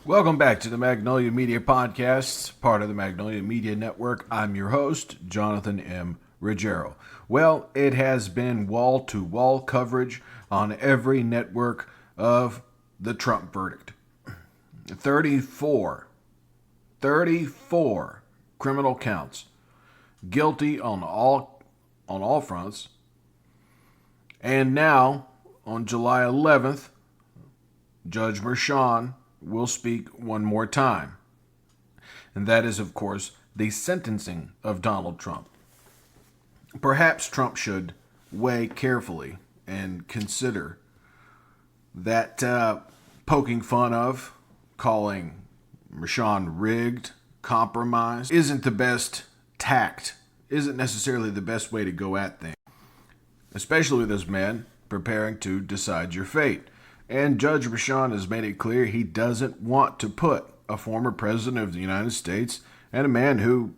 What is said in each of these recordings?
Welcome back to the Magnolia Media Podcast, part of the Magnolia Media Network. I'm your host, Johnathan M. Ruggiero. Well, it has been wall-to-wall coverage on every network of the Trump verdict. 34 criminal counts, guilty on all fronts. And now, on July 11th, Judge Merchan will speak one more time. And that is, of course, the sentencing of Donald Trump. Perhaps Trump should weigh carefully and consider that poking fun of, calling Merchan rigged, compromised, isn't the best tact, isn't necessarily the best way to go at things. Especially with this man preparing to decide your fate. And Judge Merchan has made it clear he doesn't want to put a former president of the United States and a man who,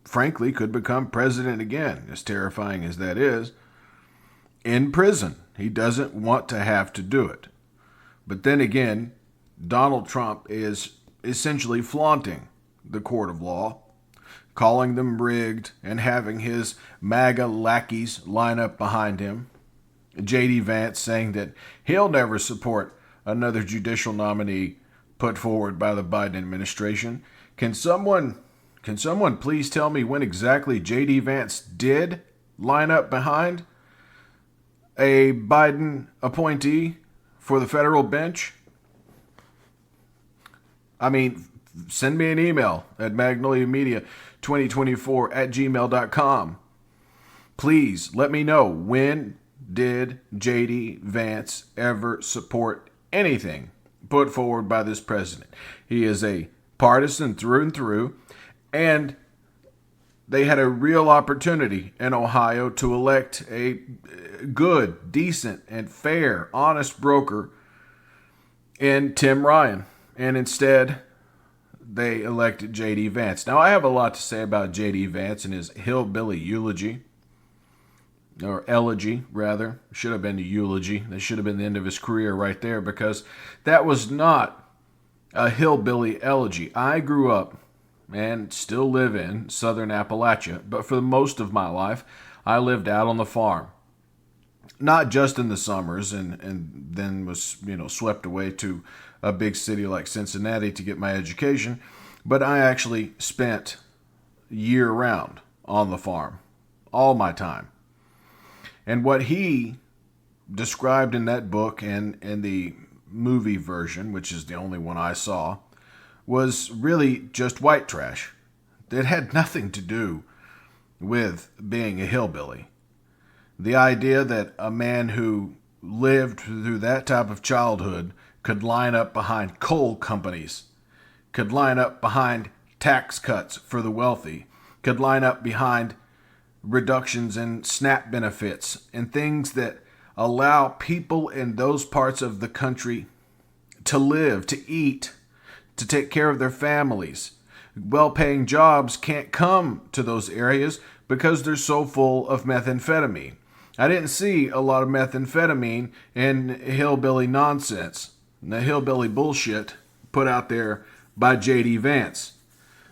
frankly, could become president again, as terrifying as that is, in prison. He doesn't want to have to do it. But then again, Donald Trump is essentially flaunting the court of law, calling them rigged and having his MAGA lackeys line up behind him. J.D. Vance saying that he'll never support another judicial nominee put forward by the Biden administration. Can someone please tell me when exactly J.D. Vance did line up behind a Biden appointee for the federal bench? I mean, send me an email at magnoliamedia2024@gmail.com. Please let me know, when did J.D. Vance ever support anything put forward by this president? He is a partisan through and through, and they had a real opportunity in Ohio to elect a good, decent, and fair, honest broker in Tim Ryan. And instead, they elected J.D. Vance. Now, I have a lot to say about J.D. Vance and his hillbilly eulogy. Or elegy, rather. Should have been a eulogy. That should have been the end of his career right there, because that was not a hillbilly elegy. I grew up and still live in southern Appalachia, but for most of my life, I lived out on the farm. Not just in the summers, and then was, swept away to a big city like Cincinnati to get my education, but I actually spent year-round on the farm, all my time. And what he described in that book and the movie version, which is the only one I saw, was really just white trash. It had nothing to do with being a hillbilly. The idea that a man who lived through that type of childhood could line up behind coal companies, could line up behind tax cuts for the wealthy, could line up behind reductions in SNAP benefits and things that allow people in those parts of the country to live, to eat, to take care of their families. Well-paying jobs can't come to those areas because they're so full of methamphetamine. I didn't see a lot of methamphetamine in hillbilly nonsense, the hillbilly bullshit put out there by J.D. Vance,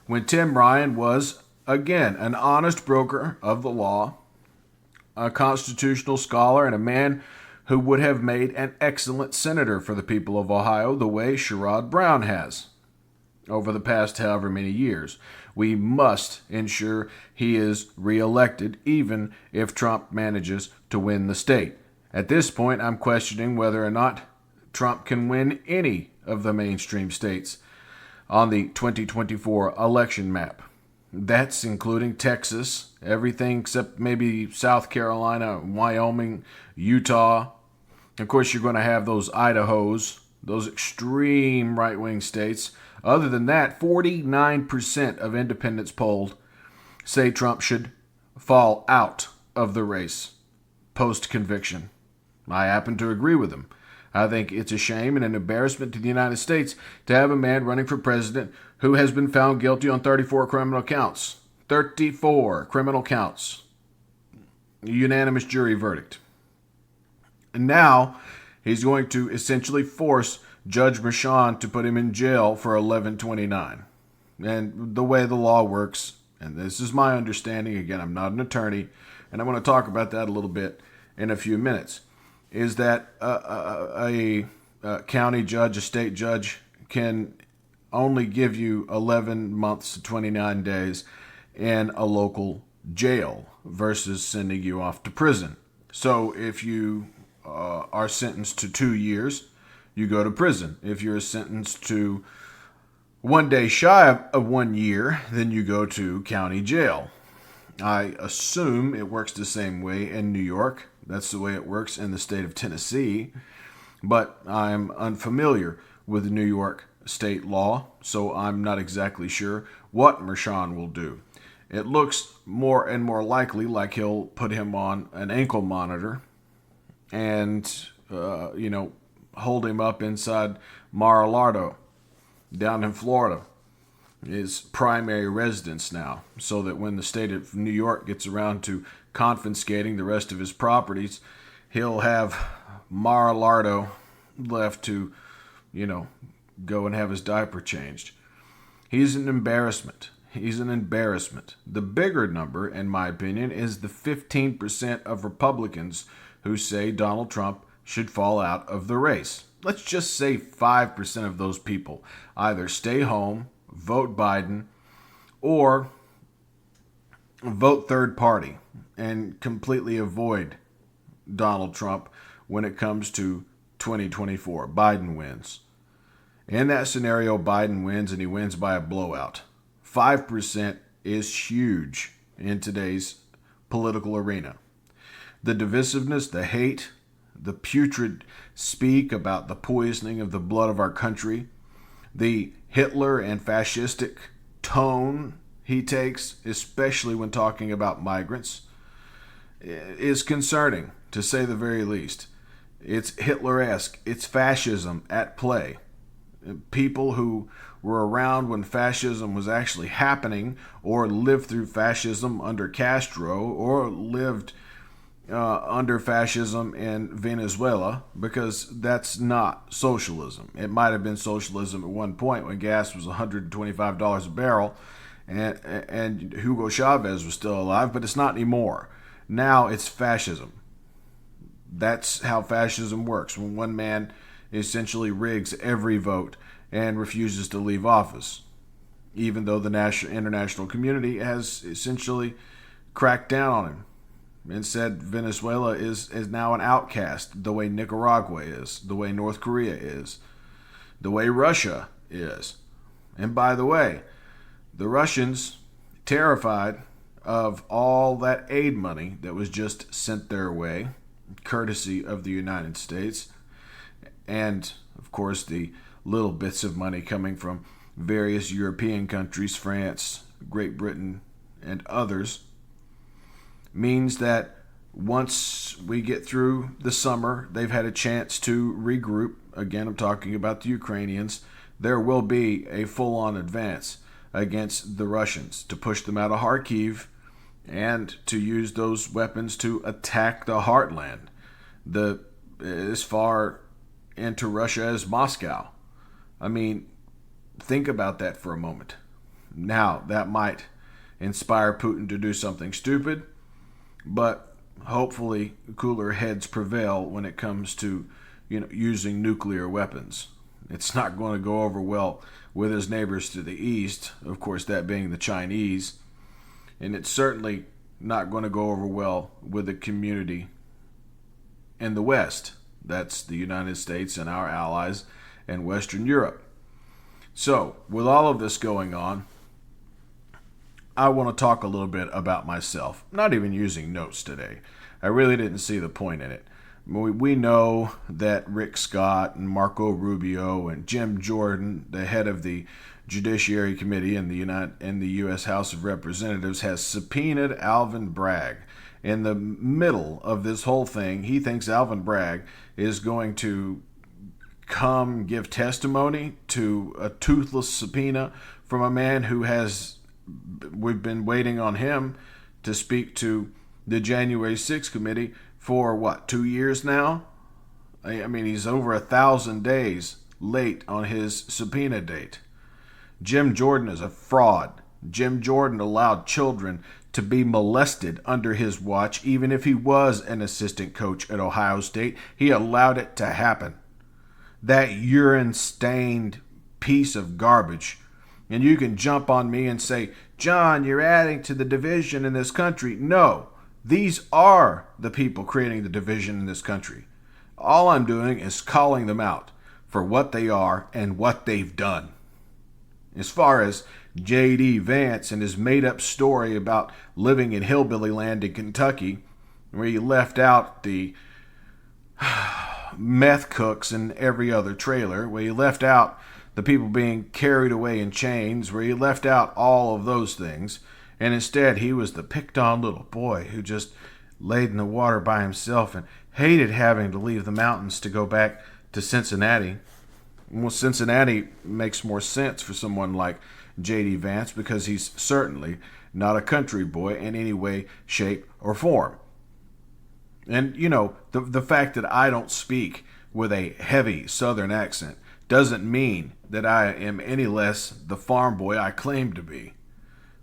when Tim Ryan was, again, an honest broker of the law, a constitutional scholar, and a man who would have made an excellent senator for the people of Ohio, the way Sherrod Brown has over the past however many years. We must ensure he is reelected, even if Trump manages to win the state. At this point, I'm questioning whether or not Trump can win any of the mainstream states on the 2024 election map. That's including Texas, everything except maybe South Carolina, Wyoming, Utah. Of course, you're going to have those Idahos, those extreme right-wing states. Other than that, 49% of independents polled say Trump should fall out of the race post-conviction. I happen to agree with them. I think it's a shame and an embarrassment to the United States to have a man running for president who has been found guilty on 34 criminal counts. 34 criminal counts. A unanimous jury verdict. And now he's going to essentially force Judge Mershon to put him in jail for 1129. And the way the law works, and this is my understanding, again, I'm not an attorney, and I'm going to talk about that a little bit in a few minutes, is that a county judge, a state judge, can only give you 11 months to 29 days in a local jail versus sending you off to prison. So if you are sentenced to 2 years, you go to prison. If you're sentenced to 1 day shy of 1 year, then you go to county jail. I assume it works the same way in New York. That's the way it works in the state of Tennessee. But I'm unfamiliar with New York state law, so I'm not exactly sure what Mershon will do. It looks more and more likely like he'll put him on an ankle monitor and, hold him up inside Mar-a-Lago down in Florida, his primary residence now, so that when the state of New York gets around to confiscating the rest of his properties, he'll have Mar-a-Lago left to, go and have his diaper changed. He's an embarrassment. He's an embarrassment. The bigger number, in my opinion, is the 15% of Republicans who say Donald Trump should fall out of the race. Let's just say 5% of those people either stay home, vote Biden, or vote third party and completely avoid Donald Trump when it comes to 2024. Biden wins. In that scenario, Biden wins, and he wins by a blowout. 5% is huge in today's political arena. The divisiveness, the hate, the putrid speak about the poisoning of the blood of our country, the Hitler and fascistic tone he takes, especially when talking about migrants, is concerning, to say the very least. It's Hitler-esque. It's fascism at play. People who were around when fascism was actually happening, or lived through fascism under Castro, or lived under fascism in Venezuela, because that's not socialism. It might have been socialism at one point when gas was $125 a barrel and Hugo Chavez was still alive, but it's not anymore. Now it's fascism. That's how fascism works, when one man essentially rigs every vote and refuses to leave office, even though the international community has essentially cracked down on him and said Venezuela is now an outcast, the way Nicaragua is, the way North Korea is, the way Russia is. And by the way, the Russians, terrified of all that aid money that was just sent their way, courtesy of the United States, and of course the little bits of money coming from various European countries, France, Great Britain, and others, means that once we get through the summer, they've had a chance to regroup. Again, I'm talking about the Ukrainians. There will be a full-on advance against the Russians to push them out of Kharkiv and to use those weapons to attack the heartland, as far into Russia as Moscow. I mean, think about that for a moment. Now, that might inspire Putin to do something stupid, but hopefully cooler heads prevail when it comes to, using nuclear weapons. It's not going to go over well with his neighbors to the east, of course, that being the Chinese, and it's certainly not going to go over well with the community in the West. That's the United States and our allies in Western Europe. So, with all of this going on, I want to talk a little bit about myself. Not even using notes today. I really didn't see the point in it. We know that Rick Scott and Marco Rubio and Jim Jordan, the head of the Judiciary Committee in the U.S. House of Representatives, has subpoenaed Alvin Bragg. In the middle of this whole thing, he thinks Alvin Bragg is going to come give testimony to a toothless subpoena from a man who we've been waiting on him to speak to the January 6th committee for 2 years now? I mean, he's over 1,000 days late on his subpoena date. Jim Jordan is a fraud. Jim Jordan allowed children to be molested under his watch, even if he was an assistant coach at Ohio State. He allowed it to happen. That urine-stained piece of garbage. And you can jump on me and say, John, you're adding to the division in this country. No, these are the people creating the division in this country. All I'm doing is calling them out for what they are and what they've done. As far as J.D. Vance and his made-up story about living in hillbilly land in Kentucky, where he left out the meth cooks in every other trailer, where he left out the people being carried away in chains, where he left out all of those things, and instead he was the picked-on little boy who just laid in the water by himself and hated having to leave the mountains to go back to Cincinnati. Well, Cincinnati makes more sense for someone like J.D. Vance because he's certainly not a country boy in any way, shape, or form. And, you know, the fact that I don't speak with a heavy Southern accent doesn't mean that I am any less the farm boy I claim to be.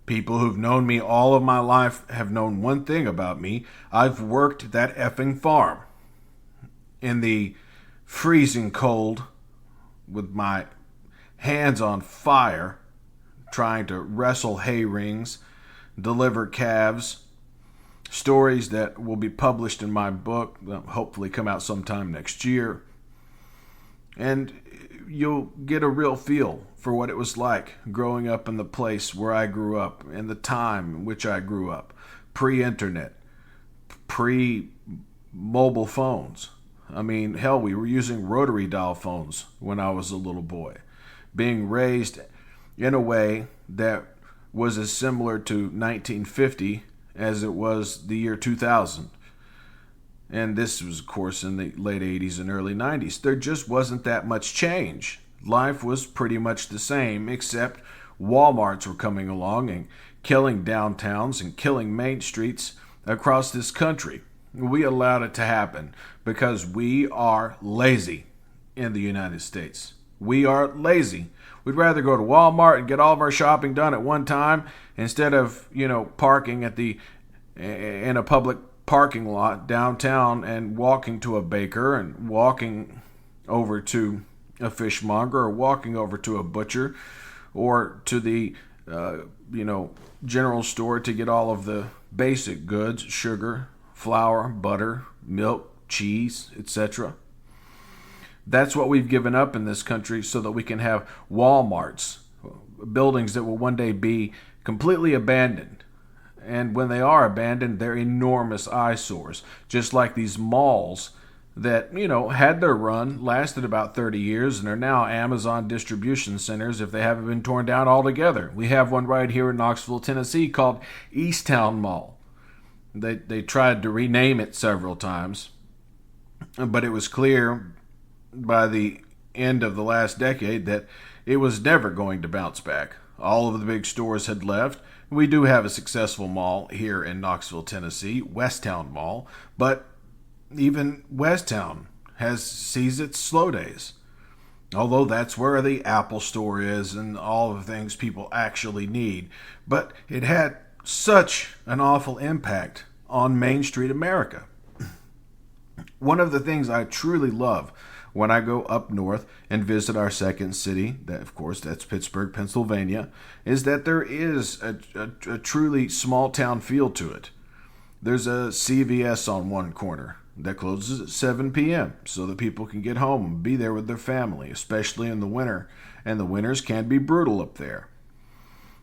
People who've known me all of my life have known one thing about me. I've worked that effing farm. In the freezing cold, with my hands on fire, trying to wrestle hay rings, deliver calves, stories that will be published in my book, that will hopefully come out sometime next year. And you'll get a real feel for what it was like growing up in the place where I grew up, in the time in which I grew up, pre-internet, pre-mobile phones. I mean, hell, we were using rotary dial phones when I was a little boy, being raised in a way that was as similar to 1950 as it was the year 2000. And this was, of course, in the late 80s and early 90s. There just wasn't that much change. Life was pretty much the same, except Walmarts were coming along and killing downtowns and killing main streets across this country. We allowed it to happen because we are lazy in the United States. We are lazy. We'd rather go to Walmart and get all of our shopping done at one time instead of, parking in a public parking lot downtown and walking to a baker and walking over to a fishmonger or walking over to a butcher or to the general store to get all of the basic goods, sugar, flour, butter, milk, cheese, etc. That's what we've given up in this country so that we can have Walmarts, buildings that will one day be completely abandoned. And when they are abandoned, they're enormous eyesores, just like these malls that, had their run, lasted about 30 years, and are now Amazon distribution centers if they haven't been torn down altogether. We have one right here in Knoxville, Tennessee called Easttown Mall. They tried to rename it several times, but it was clear by the end of the last decade that it was never going to bounce back. All of the big stores had left. We do have a successful mall here in Knoxville, Tennessee, Westtown Mall, but even Westtown sees its slow days. Although that's where the Apple store is and all of the things people actually need. But it had such an awful impact on Main Street America. One of the things I truly love when I go up north and visit our second city, that's Pittsburgh, Pennsylvania, is that there is a truly small town feel to it. There's a CVS on one corner that closes at 7 p.m. so that people can get home and be there with their family, especially in the winter, and the winters can be brutal up there.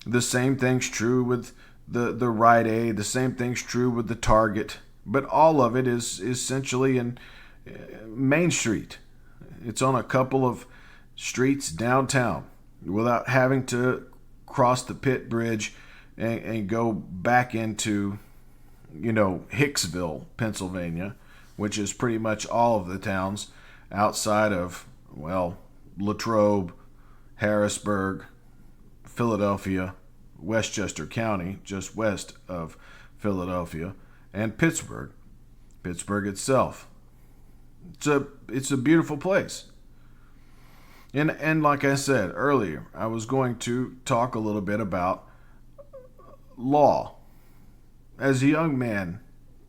The same thing's true with the Rite Aid, the same thing's true with the Target, but all of it is essentially in Main Street. It's on a couple of streets downtown without having to cross the Pitt Bridge and go back into, Hicksville, Pennsylvania, which is pretty much all of the towns outside of, Latrobe, Harrisburg, Philadelphia, Westchester County, just west of Philadelphia, and Pittsburgh itself. It's a beautiful place. And like I said earlier, I was going to talk a little bit about law. As a young man,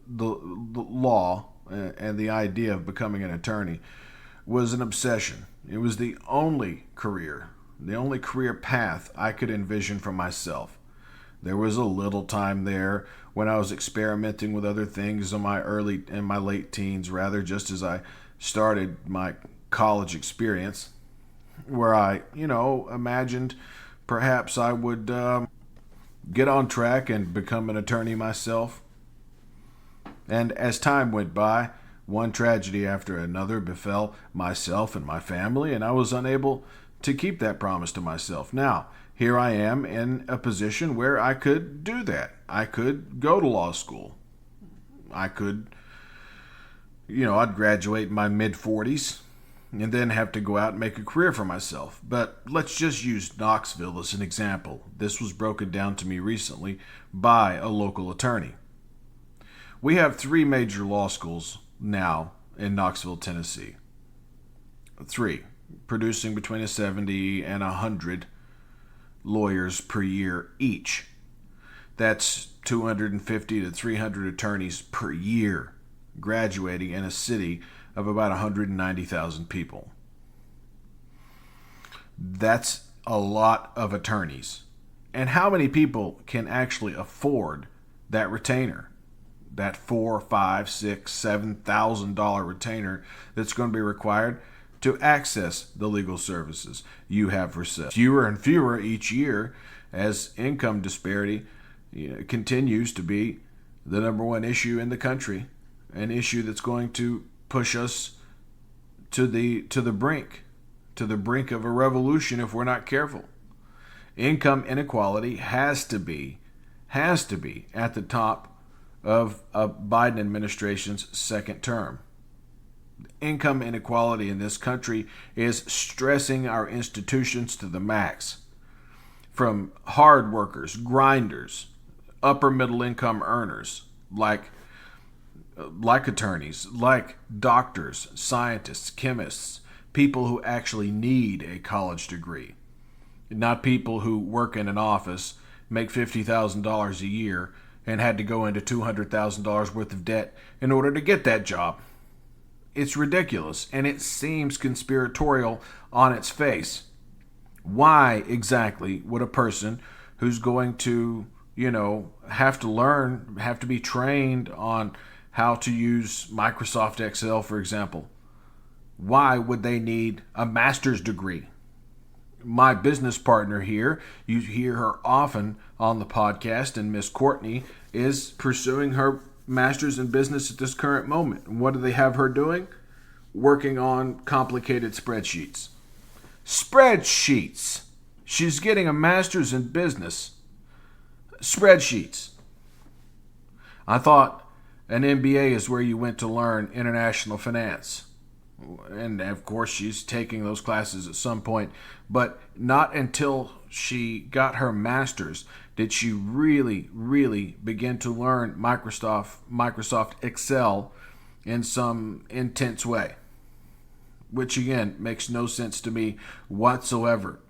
the law and the idea of becoming an attorney was an obsession. It was the only career path I could envision for myself. There was a little time there when I was experimenting with other things in my late teens, rather, just as I started my college experience, where I, imagined perhaps I would get on track and become an attorney myself. And as time went by, one tragedy after another befell myself and my family, and I was unable to keep that promise to myself. Now, here I am in a position where I could do that. I could go to law school. I could, I'd graduate in my mid-40s and then have to go out and make a career for myself. But let's just use Knoxville as an example. This was broken down to me recently by a local attorney. We have 3 major law schools now in Knoxville, Tennessee. 3, producing between 70 and 100 lawyers per year each. That's 250 to 300 attorneys per year graduating in a city of about 190,000 people. That's a lot of attorneys. And how many people can actually afford that retainer? That $4, $5, $6, $7,000 retainer that's going to be required to access the legal services you have for sale. Fewer and fewer each year as income disparity continues to be the number one issue in the country, an issue that's going to push us to the brink of a revolution if we're not careful. Income inequality has to be at the top of a Biden administration's second term. Income inequality in this country is stressing our institutions to the max. From hard workers, grinders, upper middle income earners, like attorneys, like doctors, scientists, chemists, people who actually need a college degree, not people who work in an office, make $50,000 a year, and had to go into $200,000 worth of debt in order to get that job. It's ridiculous, and it seems conspiratorial on its face. Why exactly would a person who's going to, have to be trained on how to use Microsoft Excel, for example, why would they need a master's degree? My business partner here, you hear her often on the podcast, and Miss Courtney is pursuing her master's in business at this current moment. And what do they have her doing? Working on complicated spreadsheets. Spreadsheets! She's getting a master's in business. Spreadsheets. I thought an MBA is where you went to learn international finance. And of course she's taking those classes at some point, but not until she got her master's did she really begin to learn Microsoft Excel in some intense way, which again makes no sense to me whatsoever.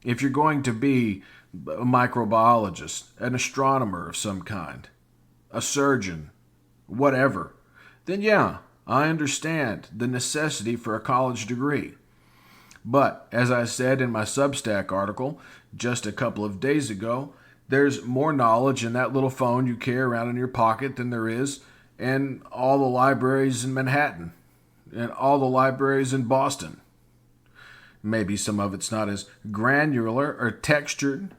If you're going to be a microbiologist, an astronomer of some kind, a surgeon, whatever, then yeah, I understand the necessity for a college degree. But, as I said in my Substack article just a couple of days ago, there's more knowledge in that little phone you carry around in your pocket than there is in all the libraries in Manhattan and all the libraries in Boston. Maybe some of it's not as granular or textured.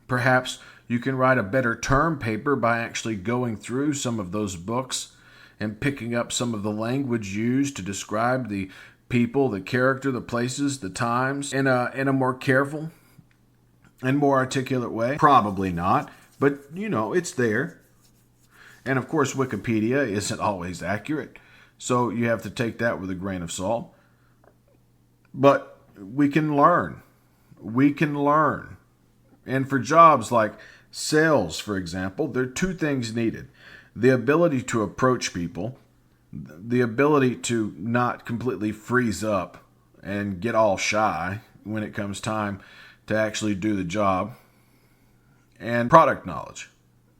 Perhaps you can write a better term paper by actually going through some of those books and picking up some of the language used to describe the people, the character, the places, the times in a more careful and more articulate way. Probably not, but it's there. And of course, Wikipedia isn't always accurate, so you have to take that with a grain of salt. But we can learn. And for jobs like sales, for example, there are 2 things needed. The ability to approach people, the ability to not completely freeze up and get all shy when it comes time to actually do the job. And product knowledge.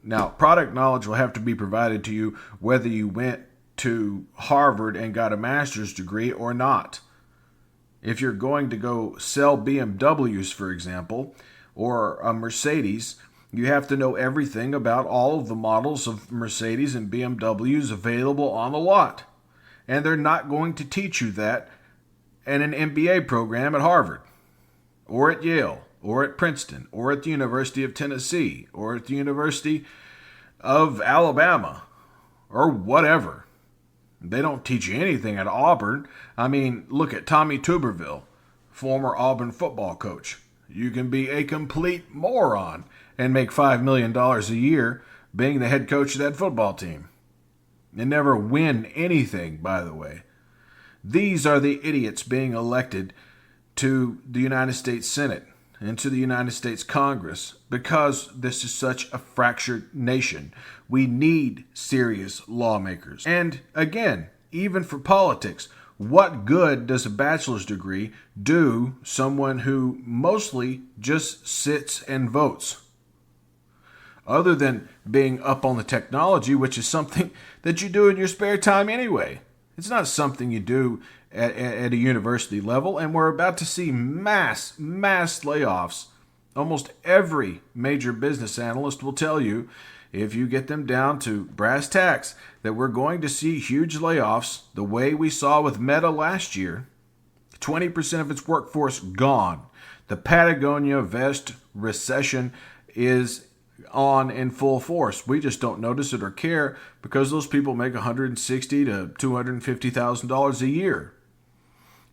Now, product knowledge will have to be provided to you whether you went to Harvard and got a master's degree or not. If you're going to go sell BMWs, for example, or a Mercedes, you have to know everything about all of the models of Mercedes and BMWs available on the lot. And they're not going to teach you that in an MBA program at Harvard, or at Yale, or at Princeton, or at the University of Tennessee, or at the University of Alabama, or whatever. They don't teach you anything at Auburn. I mean, look at Tommy Tuberville, former Auburn football coach. You can be a complete moron and make $5 million a year being the head coach of that football team. And never win anything, by the way. These are the idiots being elected to the United States Senate and to the United States Congress because this is such a fractured nation. We need serious lawmakers. And again, even for politics, what good does a bachelor's degree do someone who mostly just sits and votes? Other than being up on the technology, which is something that you do in your spare time anyway. It's not something you do at a university level, and we're about to see mass layoffs. Almost every major business analyst will tell you, if you get them down to brass tacks, that we're going to see huge layoffs the way we saw with Meta last year. 20% of its workforce gone. The Patagonia vest recession is on in full force. We just don't notice it or care because those people make $160,000 to $250,000 a year.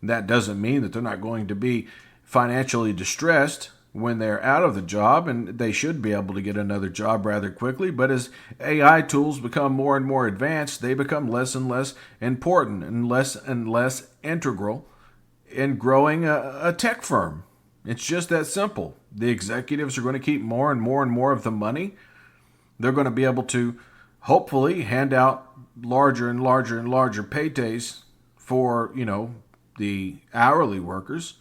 That doesn't mean that they're not going to be financially distressed when they're out of the job, and they should be able to get another job rather quickly. But as AI tools become more and more advanced, they become less and less important and less integral in growing a tech firm. It's just that simple. The executives are going to keep more and more and more of the money. They're going to be able to hopefully hand out larger and larger and larger paydays for, the hourly workers.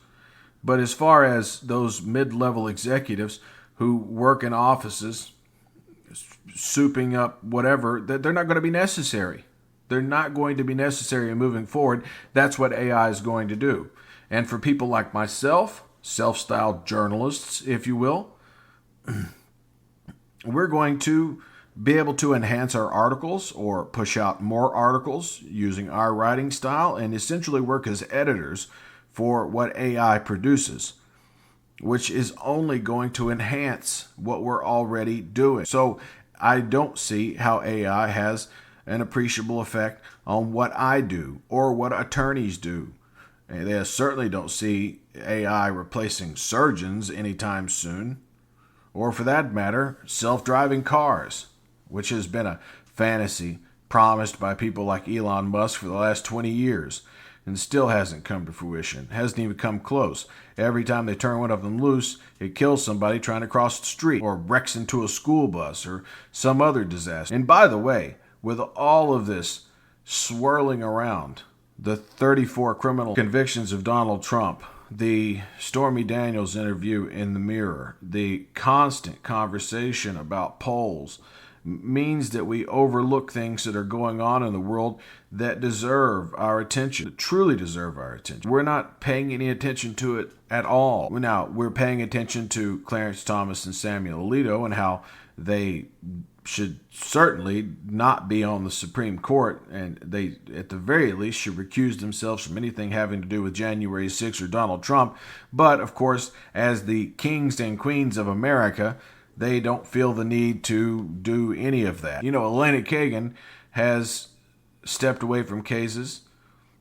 But as far as those mid-level executives who work in offices, souping up whatever, they're not going to be necessary. They're not going to be necessary in moving forward. That's what AI is going to do. And for people like myself, self-styled journalists, if you will, we're going to be able to enhance our articles or push out more articles using our writing style and essentially work as editors for what AI produces, which is only going to enhance what we're already doing. So I don't see how AI has an appreciable effect on what I do or what attorneys do. And they certainly don't see AI replacing surgeons anytime soon, or for that matter, self-driving cars, which has been a fantasy promised by people like Elon Musk for the last 20 years and still hasn't come to fruition, hasn't even come close. Every time they turn one of them loose, it kills somebody trying to cross the street or wrecks into a school bus or some other disaster. And by the way, with all of this swirling around, the 34 criminal convictions of Donald Trump, the Stormy Daniels interview in the Mirror, the constant conversation about polls, means that we overlook things that are going on in the world that deserve our attention, that truly deserve our attention. We're not paying any attention to it at all. Now, we're paying attention to Clarence Thomas and Samuel Alito and how they should certainly not be on the Supreme Court, and they, at the very least, should recuse themselves from anything having to do with January 6th or Donald Trump. But, of course, as the kings and queens of America, they don't feel the need to do any of that. Elena Kagan has stepped away from cases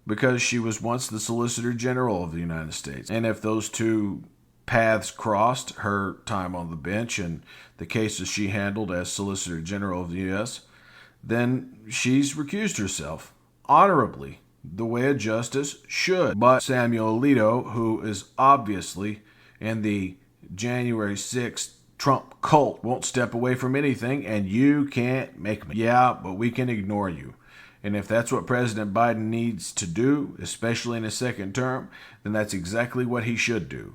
because she was once the Solicitor General of the United States. And if those two paths crossed, her time on the bench and the cases she handled as Solicitor General of the U.S., then she's recused herself honorably, the way a justice should. But Samuel Alito, who is obviously in the January 6th Trump cult, won't step away from anything, and you can't make me. Yeah, but we can ignore you. And if that's what President Biden needs to do, especially in his second term, then that's exactly what he should do.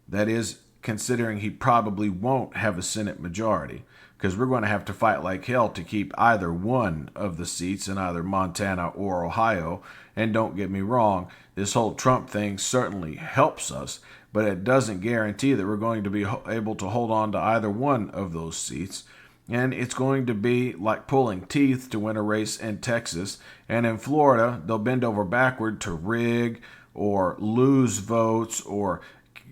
That is, considering he probably won't have a Senate majority, because we're going to have to fight like hell to keep either one of the seats in either Montana or Ohio. And don't get me wrong, this whole Trump thing certainly helps us, but it doesn't guarantee that we're going to be able to hold on to either one of those seats. And it's going to be like pulling teeth to win a race in Texas. And in Florida, they'll bend over backward to rig or lose votes or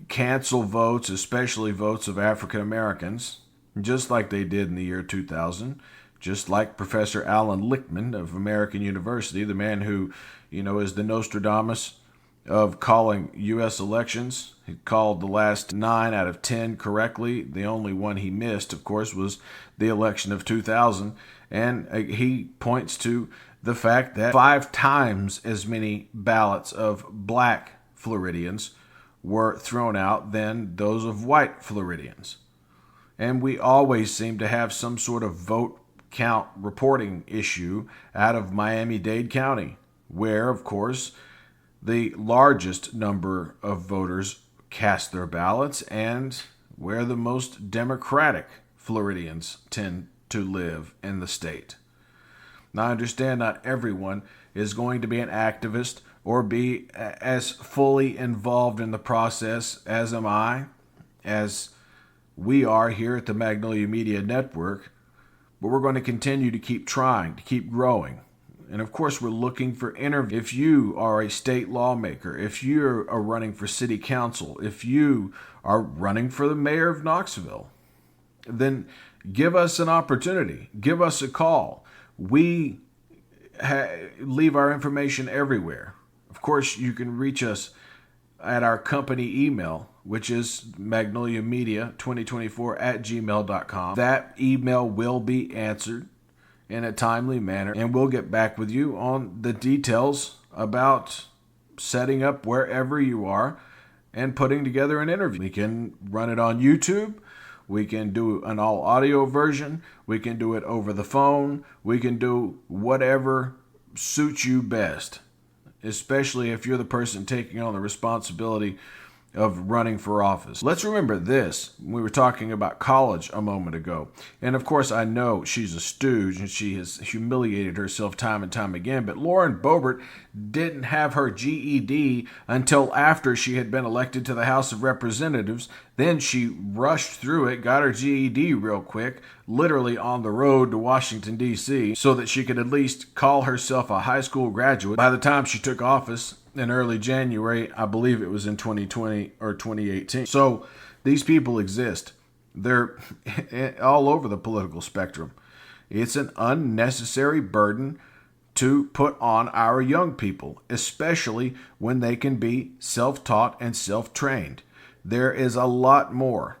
cancel votes, especially votes of African Americans, just like they did in the year 2000, just like Professor Alan Lichtman of American University, the man who, is the Nostradamus of calling U.S. elections. He called the last 9 out of 10 correctly. The only one he missed, of course, was the election of 2000. And he points to the fact that 5 times as many ballots of black Floridians were thrown out than those of white Floridians. And we always seem to have some sort of vote count reporting issue out of Miami-Dade County, where, of course, the largest number of voters cast their ballots and where the most Democratic Floridians tend to live in the state. Now, I understand not everyone is going to be an activist or be as fully involved in the process as am I, as we are here at the Magnolia Media Network, but we're going to continue to keep trying, to keep growing. And of course, we're looking for interviews. If you are a state lawmaker, if you are running for city council, if you are running for the mayor of Knoxville, then give us an opportunity. Give us a call. We leave our information everywhere. Of course, you can reach us at our company email, which is magnoliamedia2024@gmail.com. That email will be answered in a timely manner, and we'll get back with you on the details about setting up wherever you are and putting together an interview. We can run it on YouTube. We can do an all audio version. We can do it over the phone. We can do whatever suits you best, especially if you're the person taking on the responsibility of running for office. Let's remember this. We were talking about college a moment ago. And of course, I know she's a stooge and she has humiliated herself time and time again, but Lauren Boebert didn't have her GED until after she had been elected to the House of Representatives. Then she rushed through it, got her GED real quick, literally on the road to Washington, D.C., so that she could at least call herself a high school graduate. By the time she took office in early January, I believe it was in 2020 or 2018. So these people exist. They're all over the political spectrum. It's an unnecessary burden to put on our young people, especially when they can be self-taught and self-trained. There is a lot more.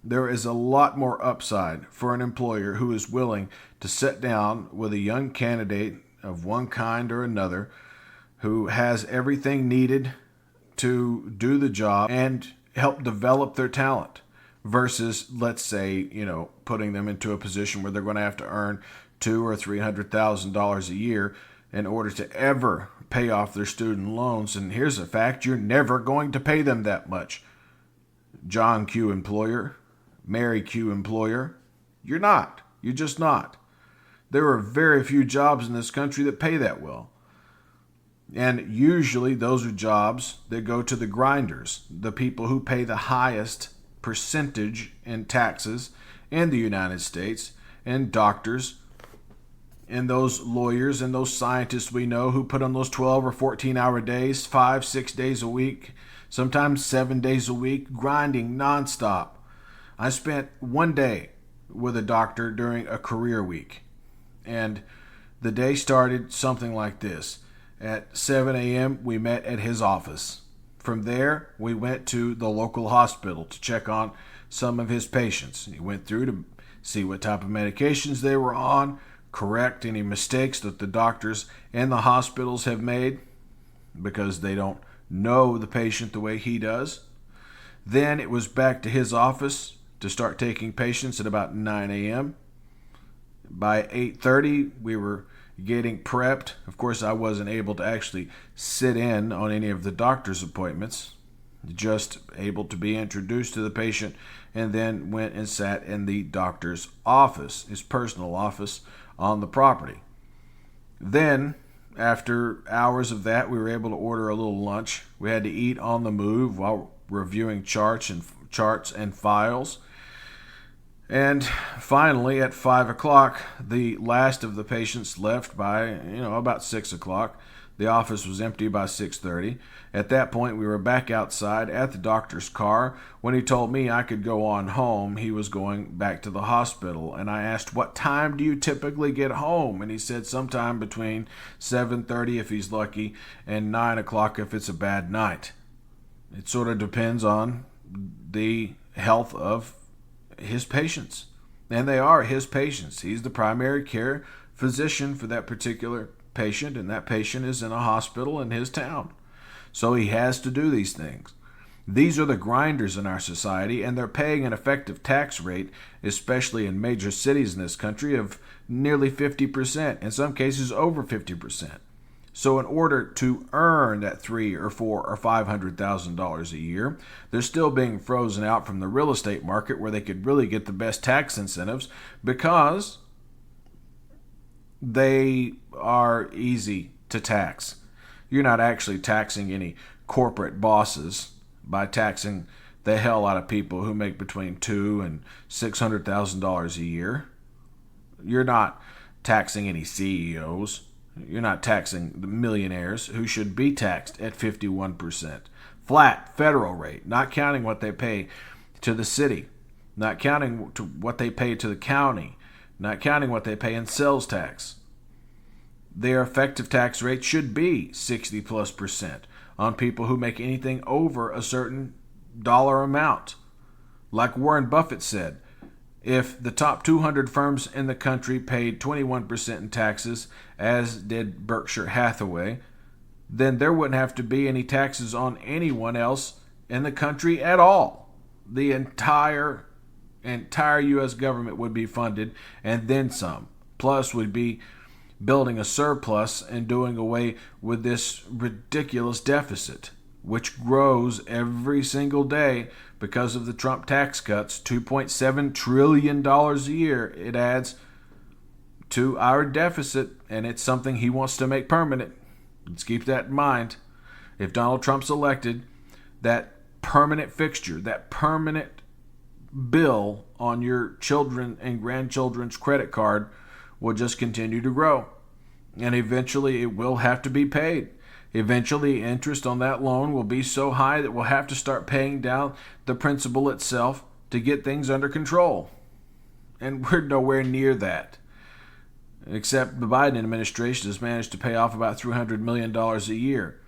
There is a lot more upside for an employer who is willing to sit down with a young candidate of one kind or another who has everything needed to do the job and help develop their talent versus, let's say, putting them into a position where they're going to have to earn $200,000 or $300,000 a year in order to ever pay off their student loans. And here's a fact: you're never going to pay them that much. John Q. employer, Mary Q. employer, you're not. You're just not. There are very few jobs in this country that pay that well. And usually those are jobs that go to the grinders, the people who pay the highest percentage in taxes in the United States, and doctors, and those lawyers and those scientists we know who put on those 12 or 14-hour days, 5-6 days a week, sometimes 7 days a week, grinding nonstop. I spent one day with a doctor during a career week, and the day started something like this. At 7 a.m., we met at his office. From there, we went to the local hospital to check on some of his patients. He went through to see what type of medications they were on, correct any mistakes that the doctors and the hospitals have made because they don't know the patient the way he does. Then it was back to his office to start taking patients at about 9 a.m. By 8:30, we were getting prepped. Of course, I wasn't able to actually sit in on any of the doctor's appointments, just able to be introduced to the patient, and then went and sat in the doctor's office, his personal office on the property. Then, after hours of that, we were able to order a little lunch. We had to eat on the move while reviewing charts and files. And finally, at 5 o'clock, the last of the patients left by, about 6 o'clock. The office was empty by 6:30. At that point, we were back outside at the doctor's car. When he told me I could go on home, he was going back to the hospital. And I asked, what time do you typically get home? And he said sometime between 7:30 if he's lucky and 9 o'clock if it's a bad night. It sort of depends on the health of his patients. And they are his patients. He's the primary care physician for that particular patient, and that patient is in a hospital in his town. So he has to do these things. These are the grinders in our society, and they're paying an effective tax rate, especially in major cities in this country, of nearly 50%, in some cases over 50%. So in order to earn that $300,000 or $400,000 or $500,000 a year, they're still being frozen out from the real estate market where they could really get the best tax incentives because they are easy to tax. You're not actually taxing any corporate bosses by taxing the hell out of people who make between $200,000 and $600,000 a year. You're not taxing any CEOs. You're not taxing the millionaires who should be taxed at 51%. Flat federal rate, not counting what they pay to the city, not counting to what they pay to the county, not counting what they pay in sales tax. Their effective tax rate should be 60+% on people who make anything over a certain dollar amount. Like Warren Buffett said, if the top 200 firms in the country paid 21% in taxes, as did Berkshire Hathaway, then there wouldn't have to be any taxes on anyone else in the country at all. The entire U.S. government would be funded, and then some. Plus, would be building a surplus and doing away with this ridiculous deficit, which grows every single day because of the Trump tax cuts. $2.7 trillion a year it adds to our deficit, and it's something he wants to make permanent. Let's keep that in mind. If Donald Trump's elected, that permanent fixture, that permanent bill on your children and grandchildren's credit card will just continue to grow. And eventually it will have to be paid. Eventually interest on that loan will be so high that we'll have to start paying down the principal itself to get things under control. And we're nowhere near that. Except the Biden administration has managed to pay off about $300 million a year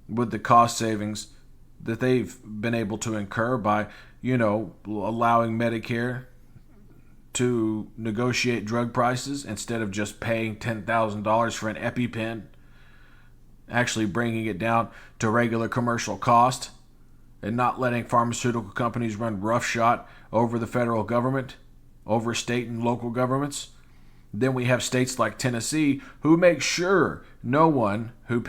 with the cost savings that they've been able to incur by, allowing Medicare to negotiate drug prices instead of just paying $10,000 for an EpiPen, actually bringing it down to regular commercial cost and not letting pharmaceutical companies run roughshod over the federal government, over state and local governments. Then we have states like Tennessee who make sure no one who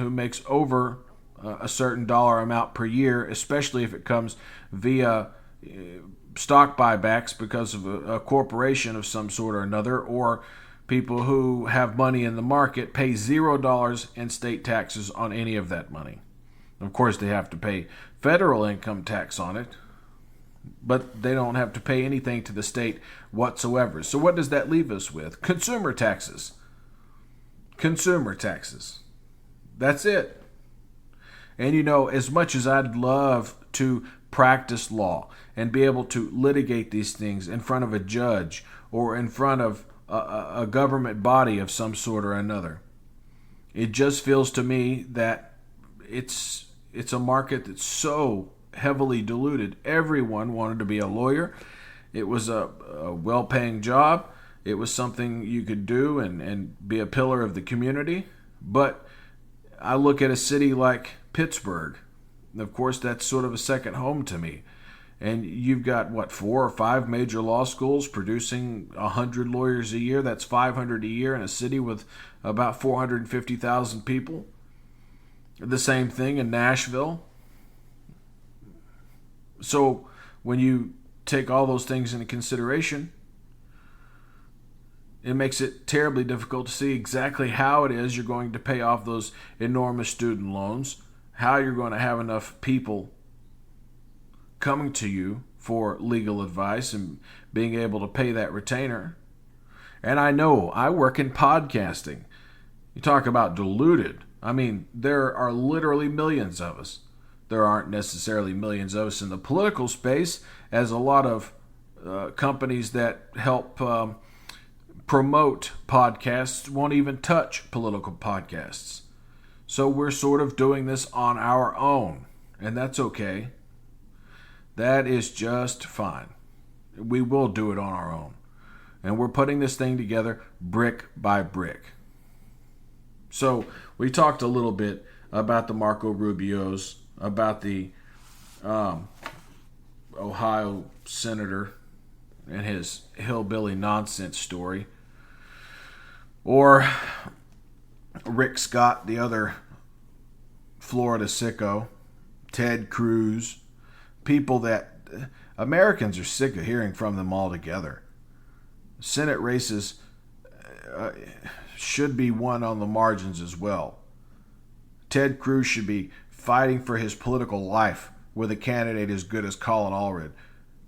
makes over a certain dollar amount per year, especially if it comes via stock buybacks because of a corporation of some sort or another, or people who have money in the market, pay $0 in state taxes on any of that money. Of course, they have to pay federal income tax on it, but they don't have to pay anything to the state whatsoever. So what does that leave us with? Consumer taxes. Consumer taxes. That's it. And as much as I'd love to practice law and be able to litigate these things in front of a judge or in front of a government body of some sort or another, it just feels to me that it's a market that's so heavily diluted. Everyone wanted to be a lawyer. It was a well-paying job. It was something you could do and be a pillar of the community. But I look at a city like Pittsburgh. Of course, that's sort of a second home to me. And you've got, 4 or 5 major law schools producing 100 lawyers a year. That's 500 a year in a city with about 450,000 people. The same thing in Nashville. So when you take all those things into consideration, it makes it terribly difficult to see exactly how it is you're going to pay off those enormous student loans, how you're going to have enough people coming to you for legal advice and being able to pay that retainer. And I know I work in podcasting. You talk about diluted. I mean, there are literally millions of us. There aren't necessarily millions of us in the political space, as a lot of companies that help promote podcasts won't even touch political podcasts. So we're sort of doing this on our own, and that's okay. That is just fine. We will do it on our own. And we're putting this thing together brick by brick. So we talked a little bit about the Marco Rubios, about the Ohio senator and his hillbilly nonsense story. Or Rick Scott, the other Florida sicko, Ted Cruz, people that Americans are sick of hearing from them altogether. Senate races should be won on the margins as well. Ted Cruz should be fighting for his political life with a candidate as good as Colin Allred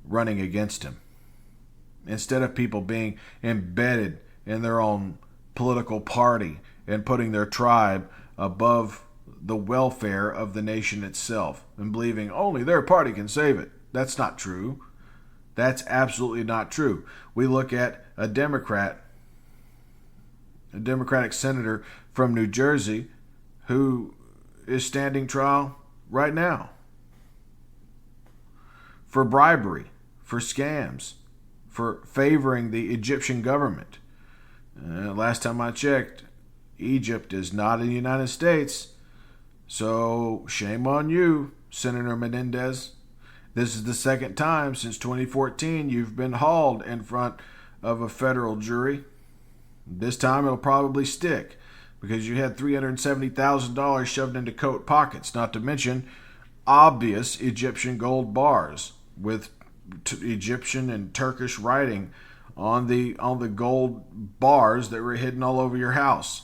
running against him, instead of people being embedded in their own political party and putting their tribe above the welfare of the nation itself and believing only their party can save it. That's not true. That's absolutely not true. We look at a Democratic senator from New Jersey who is standing trial right now for bribery, for scams, for favoring the Egyptian government. Last time I checked, Egypt is not in the United States. So shame on you, Senator Menendez. This is the second time since 2014 you've been hauled in front of a federal jury. This time it'll probably stick because you had $370,000 shoved into coat pockets, not to mention obvious Egyptian gold bars with Egyptian and Turkish writing on the gold bars that were hidden all over your house,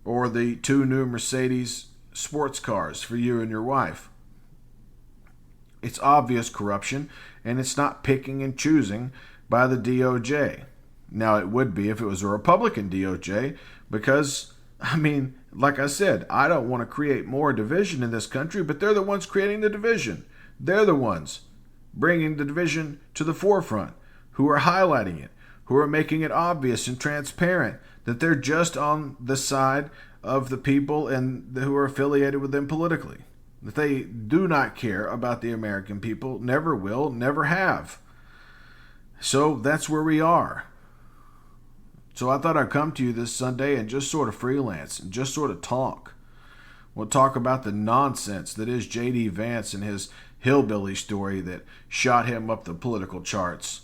or the 2 new Mercedes sports cars for you and your wife. It's obvious corruption, and it's not picking and choosing by the DOJ. Now, it would be if it was a Republican DOJ, because, I mean, like I said, I don't want to create more division in this country, but they're the ones creating the division. They're the ones bringing the division to the forefront, who are highlighting it, who are making it obvious and transparent that they're just on the side of the people and who are affiliated with them politically. That they do not care about the American people, never will, never have. So that's where we are. So I thought I'd come to you this Sunday and just sort of freelance and just sort of talk. We'll talk about the nonsense that is J.D. Vance and his hillbilly story that shot him up the political charts.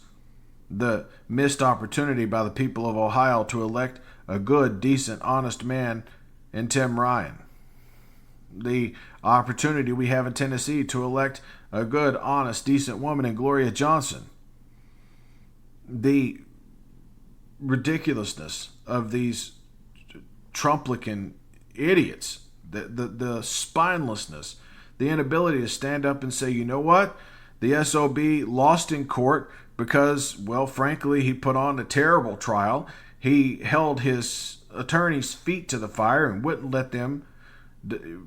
The missed opportunity by the people of Ohio to elect a good, decent, honest man in Tim Ryan. The opportunity we have in Tennessee to elect a good, honest, decent woman in Gloria Johnson. The ridiculousness of these Trumplican idiots, the spinelessness, the inability to stand up and say, you know what? The SOB lost in court because, well, frankly, he put on a terrible trial. He held his attorney's feet to the fire and wouldn't let them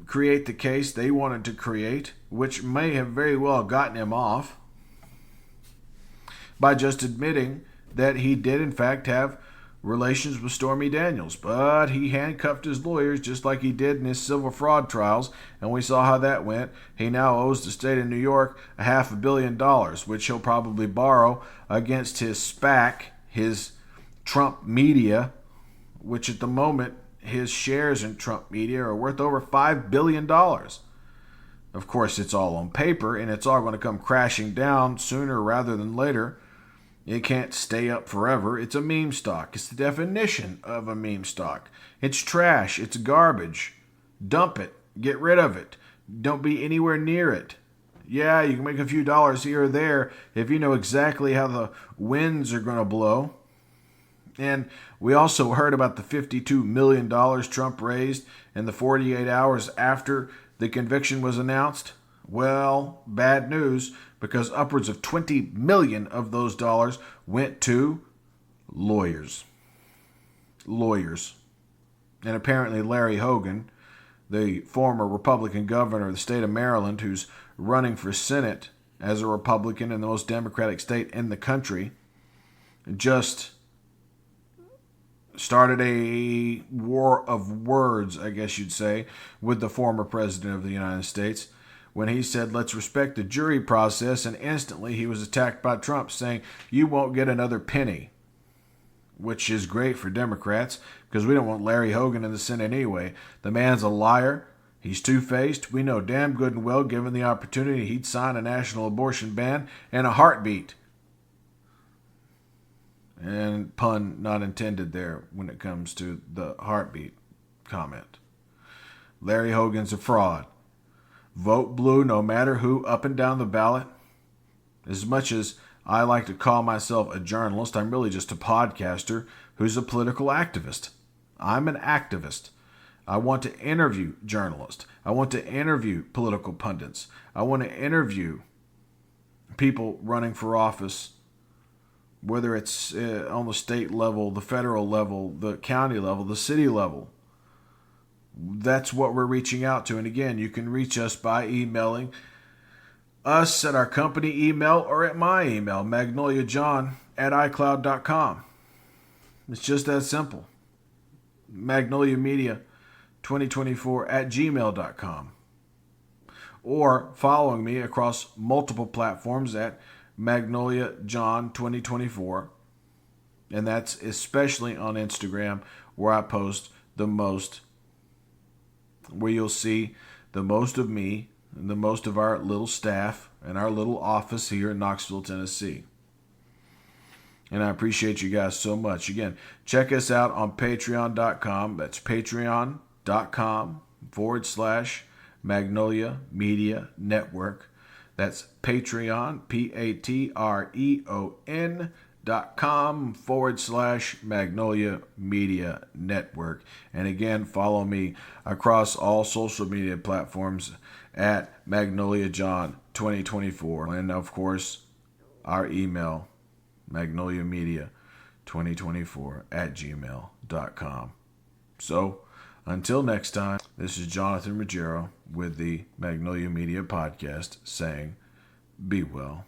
create the case they wanted to create, which may have very well gotten him off by just admitting that he did, in fact, have relations with Stormy Daniels. But he handcuffed his lawyers just like he did in his civil fraud trials, and we saw how that went. He now owes the state of New York $500 million, which he'll probably borrow against his SPAC, his Trump Media, which at the moment, his shares in Trump Media are worth over $5 billion. Of course, it's all on paper, and it's all going to come crashing down sooner rather than later. It can't stay up forever. It's a meme stock. It's the definition of a meme stock. It's trash. It's garbage. Dump it. Get rid of it. Don't be anywhere near it. Yeah, you can make a few dollars here or there if you know exactly how the winds are going to blow. And we also heard about the $52 million Trump raised in the 48 hours after the conviction was announced. Well, bad news, because upwards of 20 million of those dollars went to lawyers. Lawyers. And apparently Larry Hogan, the former Republican governor of the state of Maryland, who's running for Senate as a Republican in the most Democratic state in the country, just started a war of words, I guess you'd say, with the former president of the United States when he said, let's respect the jury process, and instantly he was attacked by Trump saying, you won't get another penny, which is great for Democrats because we don't want Larry Hogan in the Senate anyway. The man's a liar. He's two-faced. We know damn good and well, given the opportunity, he'd sign a national abortion ban in a heartbeat. And pun not intended there when it comes to the heartbeat comment. Larry Hogan's a fraud. Vote blue no matter who, up and down the ballot. As much as I like to call myself a journalist, I'm really just a podcaster who's a political activist. I'm an activist. I want to interview journalists. I want to interview political pundits. I want to interview people running for office, whether it's on the state level, the federal level, the county level, the city level. That's what we're reaching out to. And again, you can reach us by emailing us at our company email or at my email, magnoliajohn@icloud.com. It's just that simple. magnoliamedia2024@gmail.com. Or following me across multiple platforms at Magnolia John 2024, and that's especially on Instagram, where I post the most, where you'll see the most of me and the most of our little staff and our little office here in Knoxville, Tennessee. And I appreciate you guys so much. Again, check us out on patreon.com. That's patreon.com/Magnolia Media Network. That's Patreon, patreon.com/Magnolia Media Network. And again, follow me across all social media platforms at Magnolia John 2024. And of course, our email, magnoliamedia2024@gmail.com. So, until next time, this is Johnathan Ruggiero with the Magnolia Media Podcast saying, be well.